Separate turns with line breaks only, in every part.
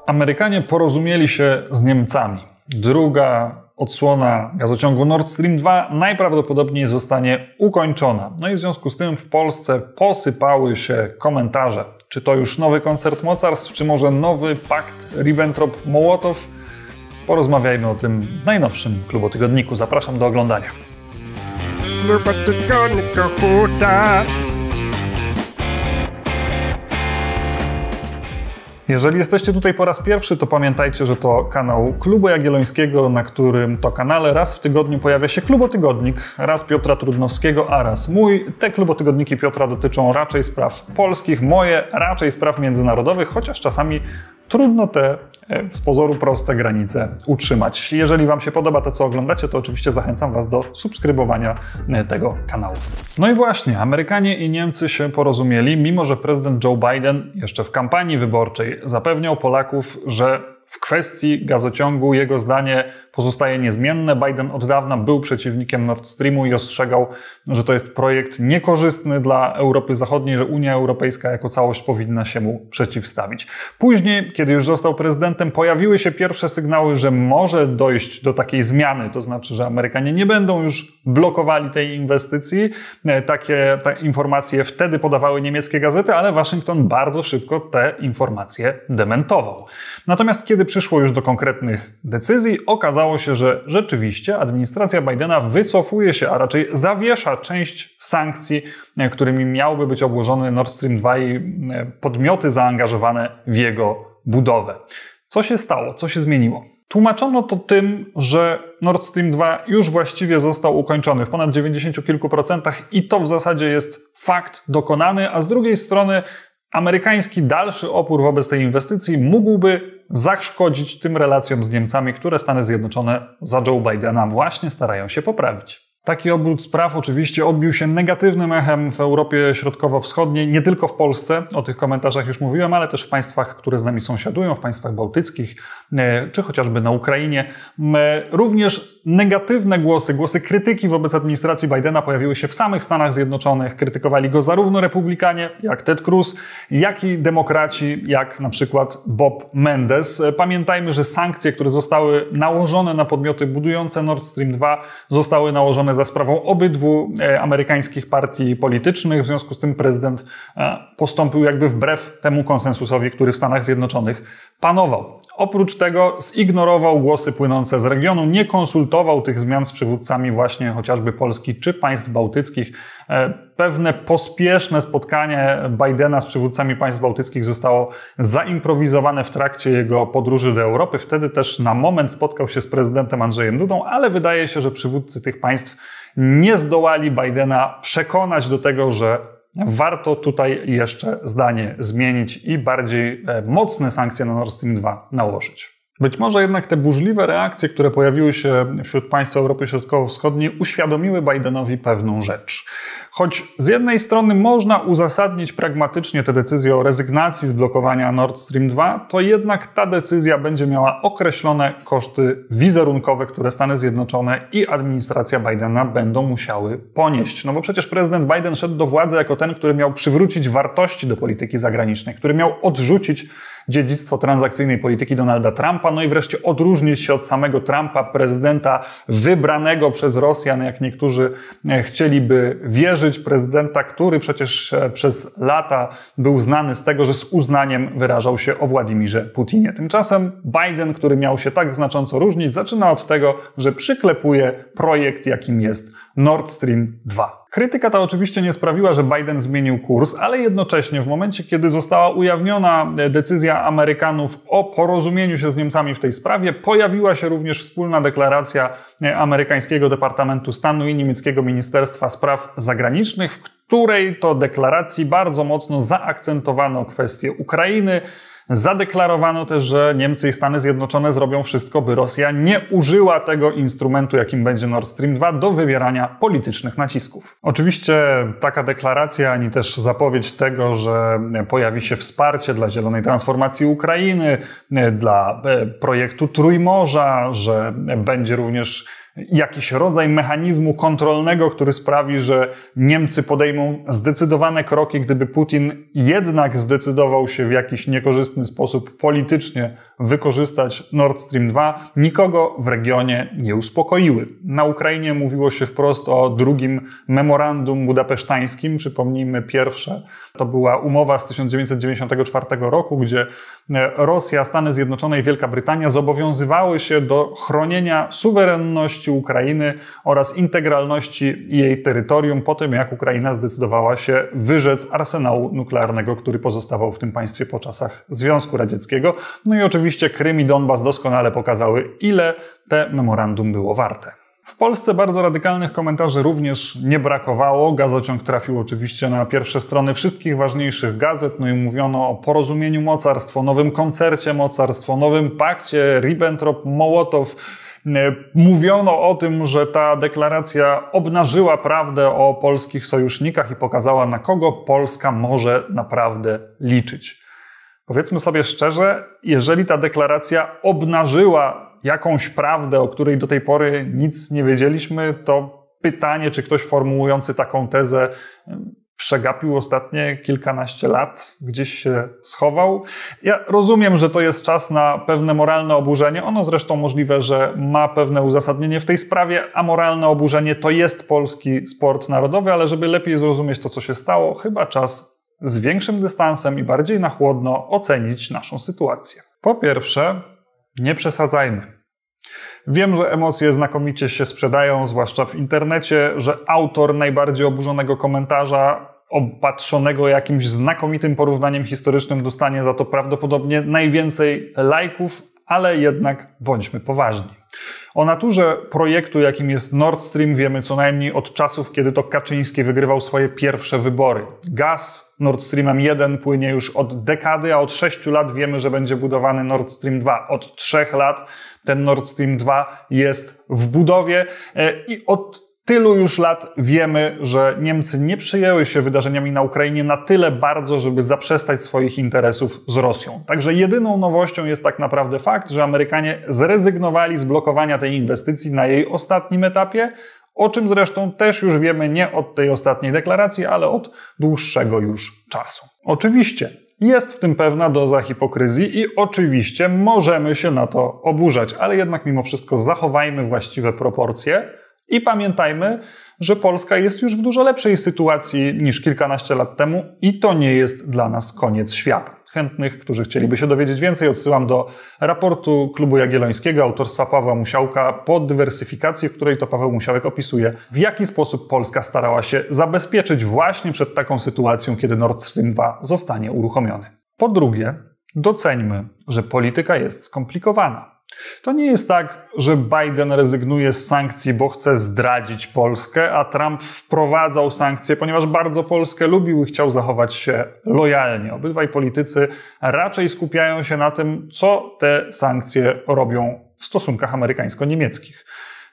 Amerykanie porozumieli się z Niemcami. Druga odsłona gazociągu Nord Stream 2 najprawdopodobniej zostanie ukończona. No i w związku z tym w Polsce posypały się komentarze. Czy to już nowy koncert mocarstw, czy może nowy pakt Ribbentrop-Mołotow? Porozmawiajmy o tym w najnowszym Klubotygodniku. Zapraszam do oglądania. Jeżeli jesteście tutaj po raz pierwszy, to pamiętajcie, że to kanał Klubu Jagiellońskiego, na którym to kanale raz w tygodniu pojawia się Klubotygodnik, raz Piotra Trudnowskiego, a raz mój. Te Klubotygodniki Piotra dotyczą raczej spraw polskich, moje raczej spraw międzynarodowych, chociaż czasami trudno te z pozoru proste granice utrzymać. Jeżeli Wam się podoba to, co oglądacie, to oczywiście zachęcam Was do subskrybowania tego kanału. No i właśnie, Amerykanie i Niemcy się porozumieli, mimo że prezydent Joe Biden jeszcze w kampanii wyborczej zapewniał Polaków, że w kwestii gazociągu jego zdanie pozostaje niezmienne. Biden od dawna był przeciwnikiem Nord Streamu i ostrzegał, że to jest projekt niekorzystny dla Europy Zachodniej, że Unia Europejska jako całość powinna się mu przeciwstawić. Później, kiedy już został prezydentem, pojawiły się pierwsze sygnały, że może dojść do takiej zmiany, to znaczy, że Amerykanie nie będą już blokowali tej inwestycji. Takie informacje wtedy podawały niemieckie gazety, ale Waszyngton bardzo szybko te informacje dementował. Natomiast kiedy przyszło już do konkretnych decyzji, okazało się, że rzeczywiście administracja Bidena wycofuje się, a raczej zawiesza część sankcji, którymi miałby być obłożony Nord Stream 2 i podmioty zaangażowane w jego budowę. Co się stało? Co się zmieniło? Tłumaczono to tym, że Nord Stream 2 już właściwie został ukończony w ponad 90 kilku procentach i to w zasadzie jest fakt dokonany, a z drugiej strony amerykański dalszy opór wobec tej inwestycji mógłby zaszkodzić tym relacjom z Niemcami, które Stany Zjednoczone za Joe Bidena właśnie starają się poprawić. Taki obrót spraw oczywiście odbił się negatywnym echem w Europie Środkowo-Wschodniej, nie tylko w Polsce, o tych komentarzach już mówiłem, ale też w państwach, które z nami sąsiadują, w państwach bałtyckich, czy chociażby na Ukrainie. Również negatywne głosy krytyki wobec administracji Bidena pojawiły się w samych Stanach Zjednoczonych. Krytykowali go zarówno republikanie, jak Ted Cruz, jak i demokraci, jak na przykład Bob Menendez. Pamiętajmy, że sankcje, które zostały nałożone na podmioty budujące Nord Stream 2, zostały nałożone za sprawą obydwu amerykańskich partii politycznych. W związku z tym prezydent postąpił jakby wbrew temu konsensusowi, który w Stanach Zjednoczonych panował. Oprócz tego zignorował głosy płynące z regionu, nie konsultował tych zmian z przywódcami właśnie chociażby Polski czy państw bałtyckich. Pewne pospieszne spotkanie Bidena z przywódcami państw bałtyckich zostało zaimprowizowane w trakcie jego podróży do Europy. Wtedy też na moment spotkał się z prezydentem Andrzejem Dudą, ale wydaje się, że przywódcy tych państw nie zdołali Bidena przekonać do tego, że warto tutaj jeszcze zdanie zmienić i bardziej mocne sankcje na Nord Stream 2 nałożyć. Być może jednak te burzliwe reakcje, które pojawiły się wśród państw Europy Środkowo-Wschodniej, uświadomiły Bidenowi pewną rzecz. Choć z jednej strony można uzasadnić pragmatycznie tę decyzję o rezygnacji z blokowania Nord Stream 2, to jednak ta decyzja będzie miała określone koszty wizerunkowe, które Stany Zjednoczone i administracja Bidena będą musiały ponieść. No bo przecież prezydent Biden szedł do władzy jako ten, który miał przywrócić wartości do polityki zagranicznej, który miał odrzucić dziedzictwo transakcyjnej polityki Donalda Trumpa, no i wreszcie odróżnić się od samego Trumpa, prezydenta wybranego przez Rosjan, jak niektórzy chcieliby wierzyć, prezydenta, który przecież przez lata był znany z tego, że z uznaniem wyrażał się o Władimirze Putinie. Tymczasem Biden, który miał się tak znacząco różnić, zaczyna od tego, że przyklepuje projekt, jakim jest Nord Stream 2. Krytyka ta oczywiście nie sprawiła, że Biden zmienił kurs, ale jednocześnie w momencie, kiedy została ujawniona decyzja Amerykanów o porozumieniu się z Niemcami w tej sprawie, pojawiła się również wspólna deklaracja amerykańskiego Departamentu Stanu i niemieckiego Ministerstwa Spraw Zagranicznych, w której to deklaracji bardzo mocno zaakcentowano kwestię Ukrainy. Zadeklarowano też, że Niemcy i Stany Zjednoczone zrobią wszystko, by Rosja nie użyła tego instrumentu, jakim będzie Nord Stream 2, do wywierania politycznych nacisków. Oczywiście taka deklaracja, ani też zapowiedź tego, że pojawi się wsparcie dla zielonej transformacji Ukrainy, dla projektu Trójmorza, że będzie również jakiś rodzaj mechanizmu kontrolnego, który sprawi, że Niemcy podejmą zdecydowane kroki, gdyby Putin jednak zdecydował się w jakiś niekorzystny sposób politycznie wykorzystać Nord Stream 2, nikogo w regionie nie uspokoiły. Na Ukrainie mówiło się wprost o drugim memorandum budapesztańskim. Przypomnijmy, pierwsze to była umowa z 1994 roku, gdzie Rosja, Stany Zjednoczone i Wielka Brytania zobowiązywały się do chronienia suwerenności Ukrainy oraz integralności jej terytorium po tym, jak Ukraina zdecydowała się wyrzec arsenału nuklearnego, który pozostawał w tym państwie po czasach Związku Radzieckiego. No i oczywiście Krym i Donbas doskonale pokazały, ile te memorandum było warte. W Polsce bardzo radykalnych komentarzy również nie brakowało. Gazociąg trafił oczywiście na pierwsze strony wszystkich ważniejszych gazet, no i mówiono o porozumieniu mocarstw, o nowym koncercie mocarstw, o nowym pakcie Ribbentrop-Mołotow. Mówiono o tym, że ta deklaracja obnażyła prawdę o polskich sojusznikach i pokazała, na kogo Polska może naprawdę liczyć. Powiedzmy sobie szczerze, jeżeli ta deklaracja obnażyła jakąś prawdę, o której do tej pory nic nie wiedzieliśmy, to pytanie, czy ktoś formułujący taką tezę przegapił ostatnie kilkanaście lat, gdzieś się schował. Ja rozumiem, że to jest czas na pewne moralne oburzenie. Ono zresztą możliwe, że ma pewne uzasadnienie w tej sprawie, a moralne oburzenie to jest polski sport narodowy, ale żeby lepiej zrozumieć to, co się stało, chyba czas z większym dystansem i bardziej na chłodno ocenić naszą sytuację. Po pierwsze, nie przesadzajmy. Wiem, że emocje znakomicie się sprzedają, zwłaszcza w internecie, że autor najbardziej oburzonego komentarza, opatrzonego jakimś znakomitym porównaniem historycznym, dostanie za to prawdopodobnie najwięcej lajków, ale jednak bądźmy poważni. O naturze projektu, jakim jest Nord Stream, wiemy co najmniej od czasów, kiedy to Kaczyński wygrywał swoje pierwsze wybory. Gaz Nord Streamem 1 płynie już od dekady, a od 6 lat wiemy, że będzie budowany Nord Stream 2. Od 3 lat ten Nord Stream 2 jest w budowie i od tylu już lat wiemy, że Niemcy nie przyjęły się wydarzeniami na Ukrainie na tyle bardzo, żeby zaprzestać swoich interesów z Rosją. Także jedyną nowością jest tak naprawdę fakt, że Amerykanie zrezygnowali z blokowania tej inwestycji na jej ostatnim etapie, o czym zresztą też już wiemy nie od tej ostatniej deklaracji, ale od dłuższego już czasu. Oczywiście jest w tym pewna doza hipokryzji i oczywiście możemy się na to oburzać, ale jednak mimo wszystko zachowajmy właściwe proporcje i pamiętajmy, że Polska jest już w dużo lepszej sytuacji niż kilkanaście lat temu i to nie jest dla nas koniec świata. Chętnych, którzy chcieliby się dowiedzieć więcej, odsyłam do raportu Klubu Jagiellońskiego autorstwa Pawła Musiałka po dywersyfikacji, w której to Paweł Musiałek opisuje, w jaki sposób Polska starała się zabezpieczyć właśnie przed taką sytuacją, kiedy Nord Stream 2 zostanie uruchomiony. Po drugie, doceńmy, że polityka jest skomplikowana. To nie jest tak, że Biden rezygnuje z sankcji, bo chce zdradzić Polskę, a Trump wprowadzał sankcje, ponieważ bardzo Polskę lubił i chciał zachować się lojalnie. Obydwaj politycy raczej skupiają się na tym, co te sankcje robią w stosunkach amerykańsko-niemieckich.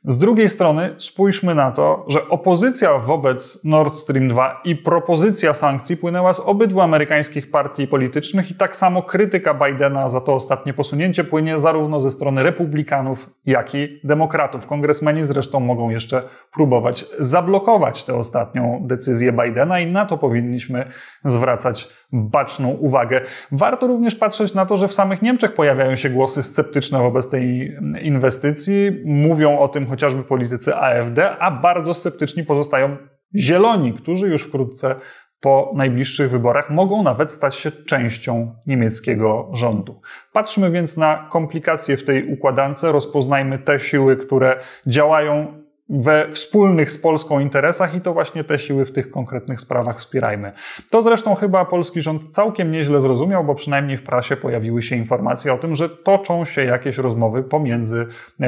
Z drugiej strony spójrzmy na to, że opozycja wobec Nord Stream 2 i propozycja sankcji płynęła z obydwu amerykańskich partii politycznych i tak samo krytyka Bidena za to ostatnie posunięcie płynie zarówno ze strony republikanów, jak i demokratów. Kongresmeni zresztą mogą jeszcze próbować zablokować tę ostatnią decyzję Bidena i na to powinniśmy zwracać baczną uwagę. Warto również patrzeć na to, że w samych Niemczech pojawiają się głosy sceptyczne wobec tej inwestycji. Mówią o tym chociażby politycy AfD, a bardzo sceptyczni pozostają Zieloni, którzy już wkrótce po najbliższych wyborach mogą nawet stać się częścią niemieckiego rządu. Patrzmy więc na komplikacje w tej układance, rozpoznajmy te siły, które działają we wspólnych z Polską interesach i to właśnie te siły w tych konkretnych sprawach wspierajmy. To zresztą chyba polski rząd całkiem nieźle zrozumiał, bo przynajmniej w prasie pojawiły się informacje o tym, że toczą się jakieś rozmowy pomiędzy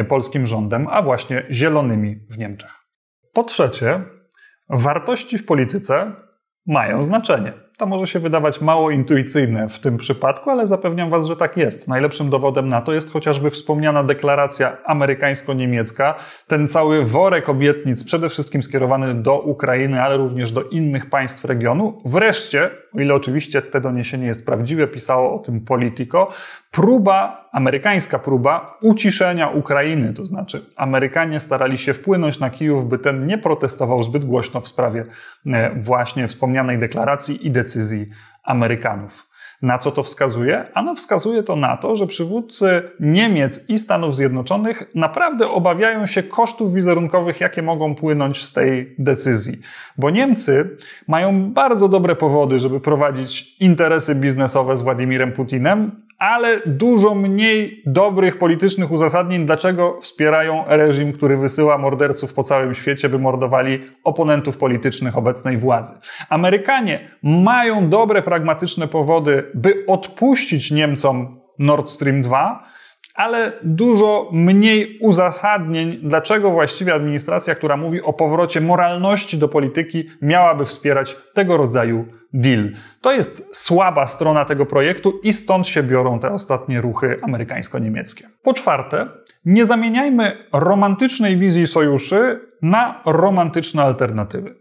polskim rządem, a właśnie zielonymi w Niemczech. Po trzecie, wartości w polityce mają znaczenie. To może się wydawać mało intuicyjne w tym przypadku, ale zapewniam Was, że tak jest. Najlepszym dowodem na to jest chociażby wspomniana deklaracja amerykańsko-niemiecka, ten cały worek obietnic, przede wszystkim skierowany do Ukrainy, ale również do innych państw regionu, wreszcie o ile oczywiście te doniesienie jest prawdziwe, pisało o tym Politico, amerykańska próba uciszenia Ukrainy, to znaczy Amerykanie starali się wpłynąć na Kijów, by ten nie protestował zbyt głośno w sprawie właśnie wspomnianej deklaracji i decyzji Amerykanów. Na co to wskazuje? Ano wskazuje to na to, że przywódcy Niemiec i Stanów Zjednoczonych naprawdę obawiają się kosztów wizerunkowych, jakie mogą płynąć z tej decyzji. Bo Niemcy mają bardzo dobre powody, żeby prowadzić interesy biznesowe z Władimirem Putinem, ale dużo mniej dobrych politycznych uzasadnień, dlaczego wspierają reżim, który wysyła morderców po całym świecie, by mordowali oponentów politycznych obecnej władzy. Amerykanie mają dobre, pragmatyczne powody, by odpuścić Niemcom Nord Stream 2, ale dużo mniej uzasadnień, dlaczego właściwie administracja, która mówi o powrocie moralności do polityki, miałaby wspierać tego rodzaju deal. To jest słaba strona tego projektu i stąd się biorą te ostatnie ruchy amerykańsko-niemieckie. Po czwarte, nie zamieniajmy romantycznej wizji sojuszy na romantyczne alternatywy.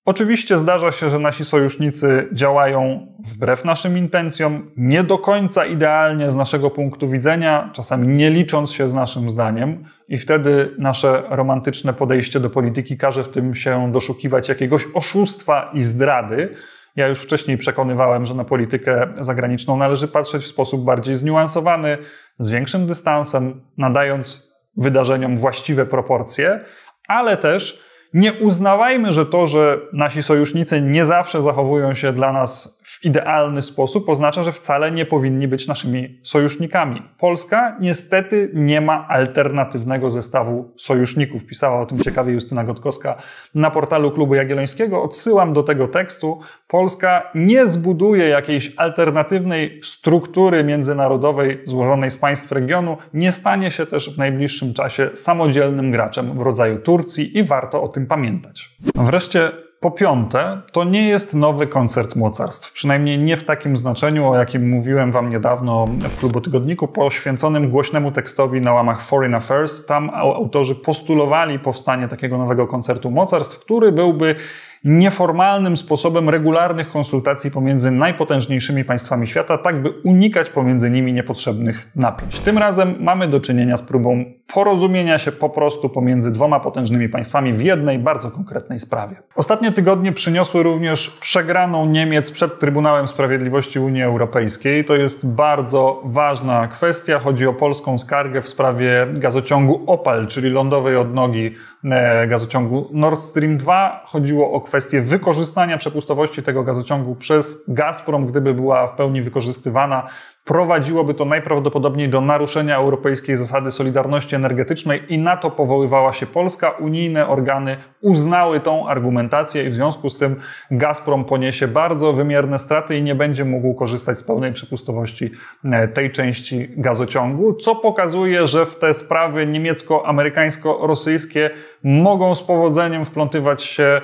Oczywiście zdarza się, że nasi sojusznicy działają wbrew naszym intencjom, nie do końca idealnie z naszego punktu widzenia, czasami nie licząc się z naszym zdaniem i wtedy nasze romantyczne podejście do polityki każe w tym się doszukiwać jakiegoś oszustwa i zdrady. Ja już wcześniej przekonywałem, że na politykę zagraniczną należy patrzeć w sposób bardziej zniuansowany, z większym dystansem, nadając wydarzeniom właściwe proporcje, ale też nie uznawajmy, że to, że nasi sojusznicy nie zawsze zachowują się dla nas w idealny sposób, oznacza, że wcale nie powinni być naszymi sojusznikami. Polska niestety nie ma alternatywnego zestawu sojuszników. Pisała o tym ciekawie Justyna Gotkowska na portalu Klubu Jagiellońskiego. Odsyłam do tego tekstu. Polska nie zbuduje jakiejś alternatywnej struktury międzynarodowej złożonej z państw regionu. Nie stanie się też w najbliższym czasie samodzielnym graczem w rodzaju Turcji i warto o tym pamiętać. Wreszcie po piąte, to nie jest nowy koncert mocarstw. Przynajmniej nie w takim znaczeniu, o jakim mówiłem Wam niedawno w Klubotygodniku, poświęconym głośnemu tekstowi na łamach Foreign Affairs. Tam autorzy postulowali powstanie takiego nowego koncertu mocarstw, który byłby nieformalnym sposobem regularnych konsultacji pomiędzy najpotężniejszymi państwami świata, tak by unikać pomiędzy nimi niepotrzebnych napięć. Tym razem mamy do czynienia z próbą porozumienia się po prostu pomiędzy dwoma potężnymi państwami w jednej bardzo konkretnej sprawie. Ostatnie tygodnie przyniosły również przegraną Niemiec przed Trybunałem Sprawiedliwości Unii Europejskiej. To jest bardzo ważna kwestia. Chodzi o polską skargę w sprawie gazociągu OPAL, czyli lądowej odnogi gazociągu Nord Stream 2. Chodziło o kwestię wykorzystania przepustowości tego gazociągu przez Gazprom, gdyby była w pełni wykorzystywana. Prowadziłoby to najprawdopodobniej do naruszenia europejskiej zasady solidarności energetycznej i na to powoływała się Polska. Unijne organy uznały tą argumentację i w związku z tym Gazprom poniesie bardzo wymierne straty i nie będzie mógł korzystać z pełnej przepustowości tej części gazociągu, co pokazuje, że w te sprawy niemiecko-amerykańsko-rosyjskie mogą z powodzeniem wplątywać się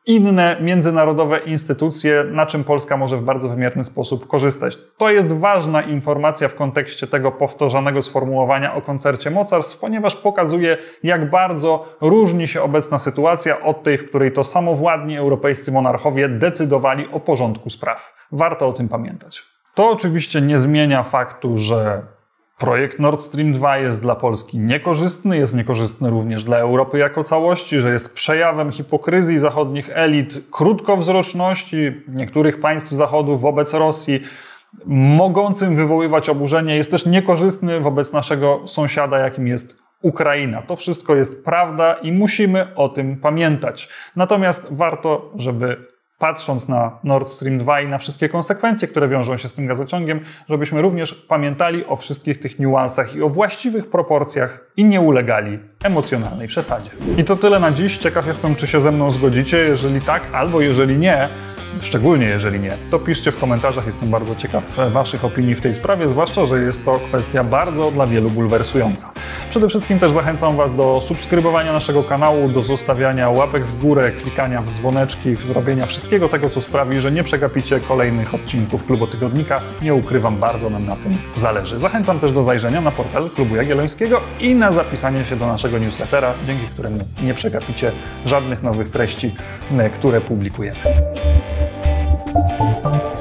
inne międzynarodowe instytucje, na czym Polska może w bardzo wymierny sposób korzystać. To jest ważna informacja w kontekście tego powtarzanego sformułowania o koncercie mocarstw, ponieważ pokazuje, jak bardzo różni się obecna sytuacja od tej, w której to samowładni europejscy monarchowie decydowali o porządku spraw. Warto o tym pamiętać. To oczywiście nie zmienia faktu, że projekt Nord Stream 2 jest dla Polski niekorzystny, jest niekorzystny również dla Europy jako całości, że jest przejawem hipokryzji zachodnich elit, krótkowzroczności niektórych państw Zachodu wobec Rosji, mogącym wywoływać oburzenie, jest też niekorzystny wobec naszego sąsiada, jakim jest Ukraina. To wszystko jest prawda i musimy o tym pamiętać. Natomiast warto, żeby patrząc na Nord Stream 2 i na wszystkie konsekwencje, które wiążą się z tym gazociągiem, żebyśmy również pamiętali o wszystkich tych niuansach i o właściwych proporcjach i nie ulegali emocjonalnej przesadzie. I to tyle na dziś. Ciekaw jestem, czy się ze mną zgodzicie. Jeżeli tak, albo jeżeli nie, szczególnie jeżeli nie, to piszcie w komentarzach. Jestem bardzo ciekaw Waszych opinii w tej sprawie, zwłaszcza, że jest to kwestia bardzo dla wielu bulwersująca. Przede wszystkim też zachęcam Was do subskrybowania naszego kanału, do zostawiania łapek w górę, klikania w dzwoneczki, robienia wszystkiego tego, co sprawi, że nie przegapicie kolejnych odcinków Klubotygodnika. Nie ukrywam, bardzo nam na tym zależy. Zachęcam też do zajrzenia na portal Klubu Jagiellońskiego i na zapisanie się do naszego newslettera, dzięki któremu nie przegapicie żadnych nowych treści, które publikujemy. Cześć!